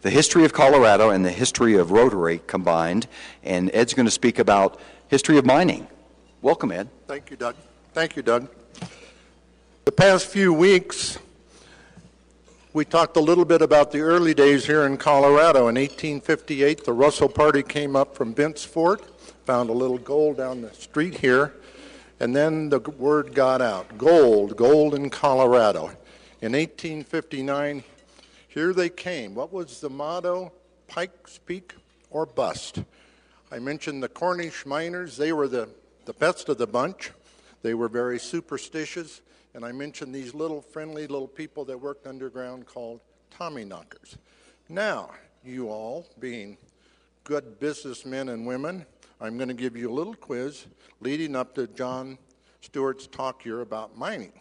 the history of Colorado and the history of Rotary combined, and Ed's going to speak about history of mining. Welcome, Ed. Thank you, Doug. Thank you, Doug. The past few weeks, we talked a little bit about the early days here in Colorado. In 1858, the Russell Party came up from Bent's Fort, found a little gold down the street here, and then the word got out, gold in Colorado. In 1859, here they came. What was the motto? Pikes Peak or bust. I mentioned the Cornish miners. They were the best of the bunch. They were very superstitious. And I mentioned these little friendly little people that worked underground called Tommyknockers. Now, you all, being good businessmen and women, I'm going to give you a little quiz leading up to John Stewart's talk here about mining.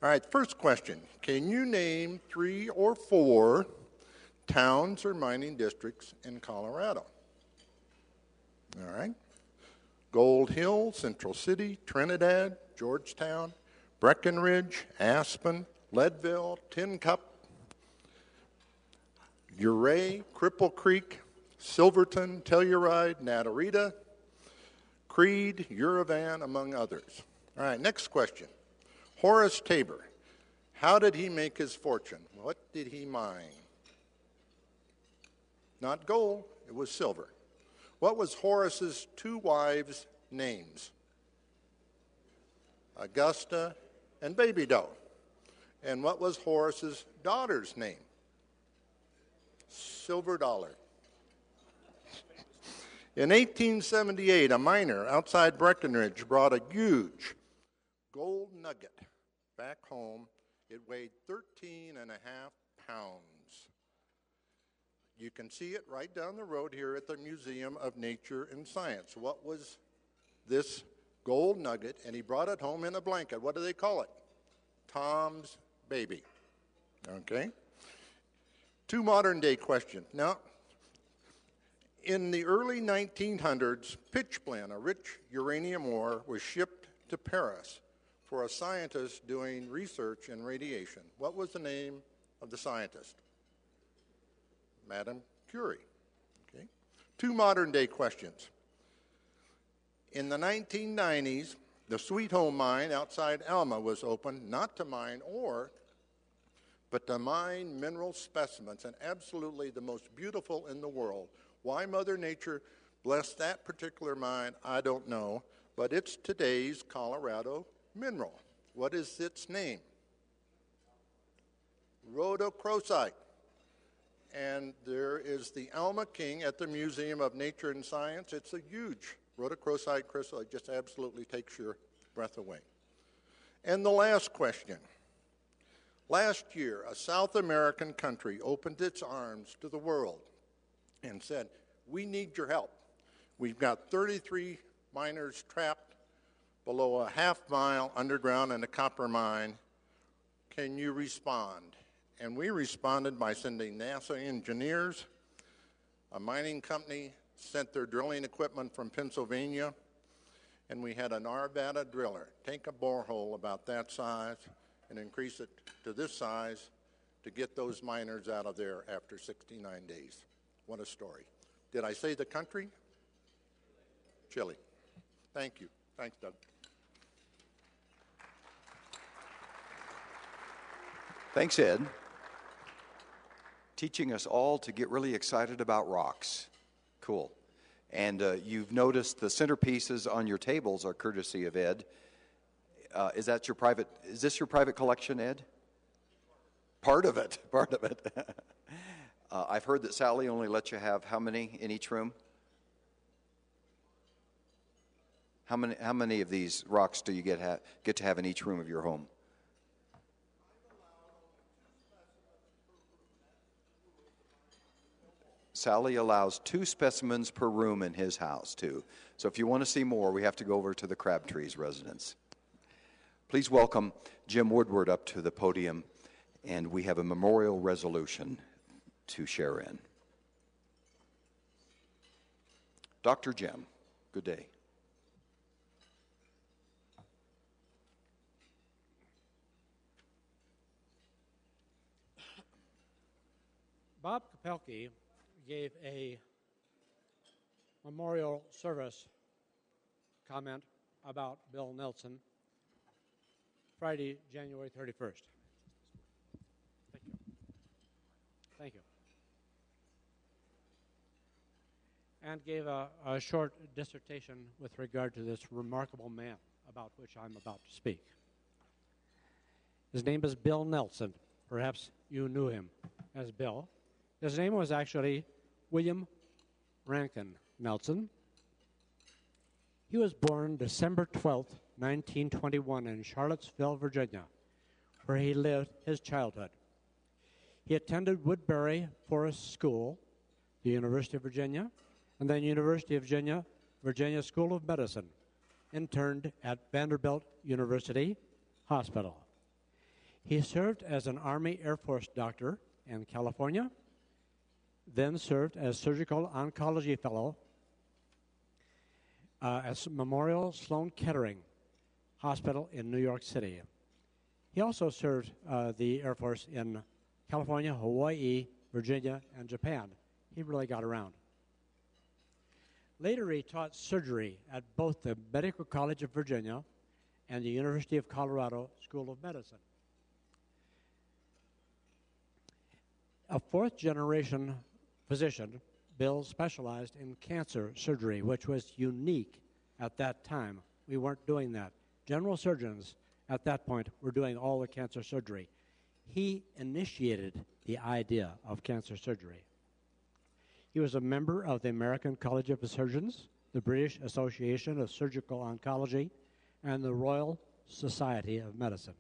All right, first question. Can you name 3 or 4 towns or mining districts in Colorado? All right. Gold Hill, Central City, Trinidad, Georgetown, Breckenridge, Aspen, Leadville, Tin Cup, Ouray, Cripple Creek, Silverton, Telluride, Natarita, Creed, Uravan, among others. All right, next question. Horace Tabor, how did he make his fortune? What did he mine? Not gold, it was silver. What was Horace's 2 wives' names? Augusta and Baby Doe. And what was Horace's daughter's name? Silver Dollar. In 1878, a miner outside Breckenridge brought a huge gold nugget back home. It weighed 13.5 pounds. You can see it right down the road here at the Museum of Nature and Science. What was this gold nugget? And he brought it home in a blanket. What do they call it? Tom's baby. Okay. 2 modern day questions. Now, in the early 1900s, pitchblende, a rich uranium ore, was shipped to Paris for a scientist doing research in radiation. What was the name of the scientist? Madame Curie. Okay. 2 modern day questions. In the 1990s, the Sweet Home mine outside Alma was opened not to mine ore, but to mine mineral specimens, and absolutely the most beautiful in the world. Why Mother Nature blessed that particular mine, I don't know, but it's today's Colorado mineral. What is its name? Rhodochrosite. And there is the Alma King at the Museum of Nature and Science. It's a huge rhodochrosite crystal. It just absolutely takes your breath away. And the last question. Last year, a South American country opened its arms to the world and said, we need your help. We've got 33 miners trapped below a half-mile underground in a copper mine. Can you respond? And we responded by sending NASA engineers. A mining company sent their drilling equipment from Pennsylvania, and we had an Arvada driller take a borehole about that size and increase it to this size to get those miners out of there after 69 days. What a story. Did I say the country? Chile. Thank you. Thanks, Doug. Thanks, Ed. Teaching us all to get really excited about rocks. Cool. And you've noticed the centerpieces on your tables are courtesy of Ed. Is this your private collection, Ed? Part of it. I've heard that Sally only lets you have how many in each room? How many of these rocks do you get to have in each room of your home? Sally allows 2 specimens per room in his house, too. So if you want to see more, we have to go over to the Crabtree's residence. Please welcome Jim Woodward up to the podium, and we have a memorial resolution to share in. Dr. Jim, good day. Bob Kopelke gave a memorial service comment about Bill Nelson Friday, January 31st. Thank you. Thank you. And gave a short dissertation with regard to this remarkable man about which I'm about to speak. His name is Bill Nelson. Perhaps you knew him as Bill. His name was actually William Rankin Nelson. He was born December 12th, 1921 in Charlottesville, Virginia, where he lived his childhood. He attended Woodbury Forest School, the University of Virginia, and then University of Virginia School of Medicine, interned at Vanderbilt University Hospital. He served as an Army Air Force doctor in California, then served as surgical oncology fellow at Memorial Sloan Kettering Hospital in New York City. He also served the Air Force in California, Hawaii, Virginia, and Japan. He really got around. Later, he taught surgery at both the Medical College of Virginia and the University of Colorado School of Medicine. A fourth-generation physician, Bill specialized in cancer surgery, which was unique at that time. We weren't doing that. General surgeons at that point were doing all the cancer surgery. He initiated the idea of cancer surgery. He was a member of the American College of Surgeons, the British Association of Surgical Oncology, and the Royal Society of Medicine.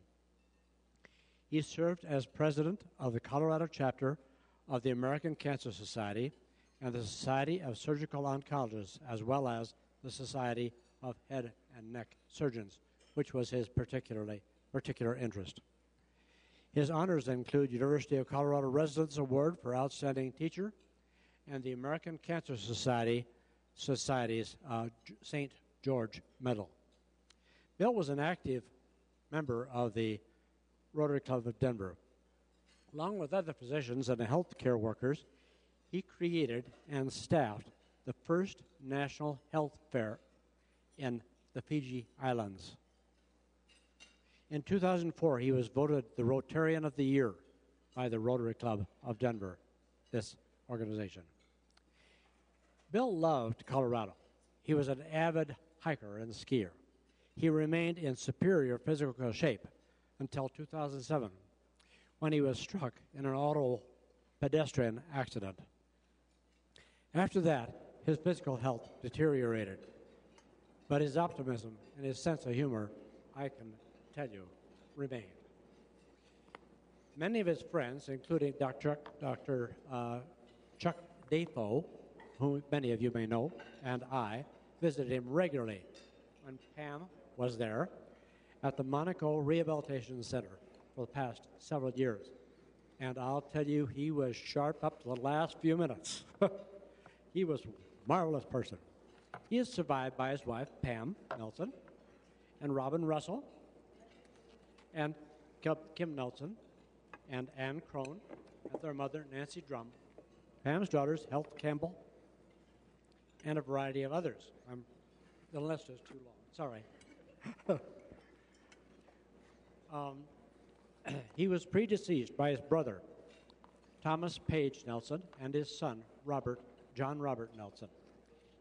He served as president of the Colorado chapter of the American Cancer Society and the Society of Surgical Oncologists, as well as the Society of Head and Neck Surgeons, which was his particular interest. His honors include University of Colorado Residence Award for Outstanding Teacher and the American Cancer Society's St. George Medal. Bill was an active member of the Rotary Club of Denver. Along with other physicians and healthcare workers, he created and staffed the first national health fair in the Fiji Islands. In 2004, he was voted the Rotarian of the Year by the Rotary Club of Denver, this organization. Bill loved Colorado. He was an avid hiker and skier. He remained in superior physical shape until 2007, when he was struck in an auto pedestrian accident. After that, his physical health deteriorated, but his optimism and his sense of humor, I can tell you, remained. Many of his friends, including Dr. Chuck Defoe, whom many of you may know, and I, visited him regularly when Pam was there at the Monaco Rehabilitation Center for the past several years. And I'll tell you, he was sharp up to the last few minutes. He was a marvelous person. He is survived by his wife, Pam Nelson, and Robin Russell, and Kim Nelson, and Ann Crone, and their mother, Nancy Drum, Pam's daughters, Health Campbell, and a variety of others. The list is too long. Sorry. He was predeceased by his brother, Thomas Page Nelson, and his son, John Robert Nelson.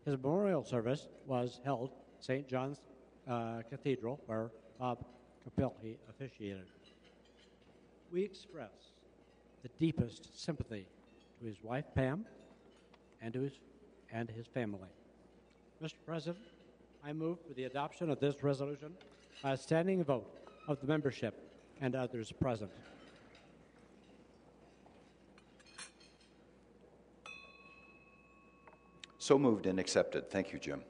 His memorial service was held at St. John's Cathedral, where Bob Kopelke officiated. We express the deepest sympathy to his wife, Pam, and to his family. Mr. President, I move for the adoption of this resolution by a standing vote of the membership and others present. So moved and accepted. Thank you, Jim.